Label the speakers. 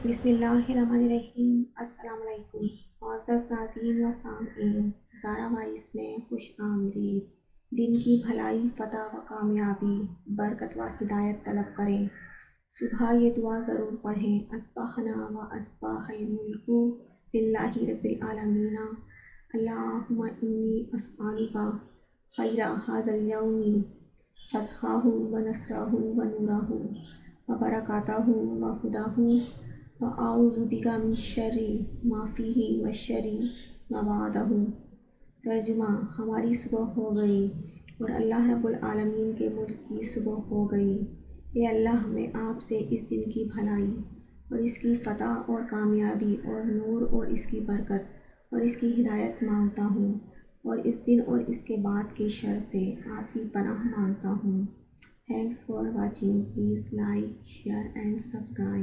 Speaker 1: بسم اللہ الرحمن الرحیم۔ السلام علیکم معزز ناظرین و سامعین، زارا وائس میں خوش آمدید۔ دن کی بھلائی، فتح و کامیابی، برکت و ہدایت طلب کریں۔ صبح یہ دعا ضرور پڑھیں، اصبحنا و اصبح الملک للہ رب العالمین، اللہم انی اسألک خیر ھذا الیوم، فتحہ و نصرہ و نورہ و برکاتہ و ہداہ، وَأَعُوذُ بِکَ مِن شَرِّ مَا فِیہ وَشَرِّ مَا بَعدہ۔ ترجمہ: ہماری صبح ہو گئی اور اللہ رب العالمین کے ملک کی صبح ہو گئی۔ اے اللہ، میں آپ سے اس دن کی بھلائی اور اس کی فتح اور کامیابی اور نور اور اس کی برکت اور اس کی ہدایت مانگتا ہوں، اور اس دن اور اس کے بعد کے شر سے آپ کی پناہ مانگتا ہوں۔ Thanks for watching, please like, share and subscribe.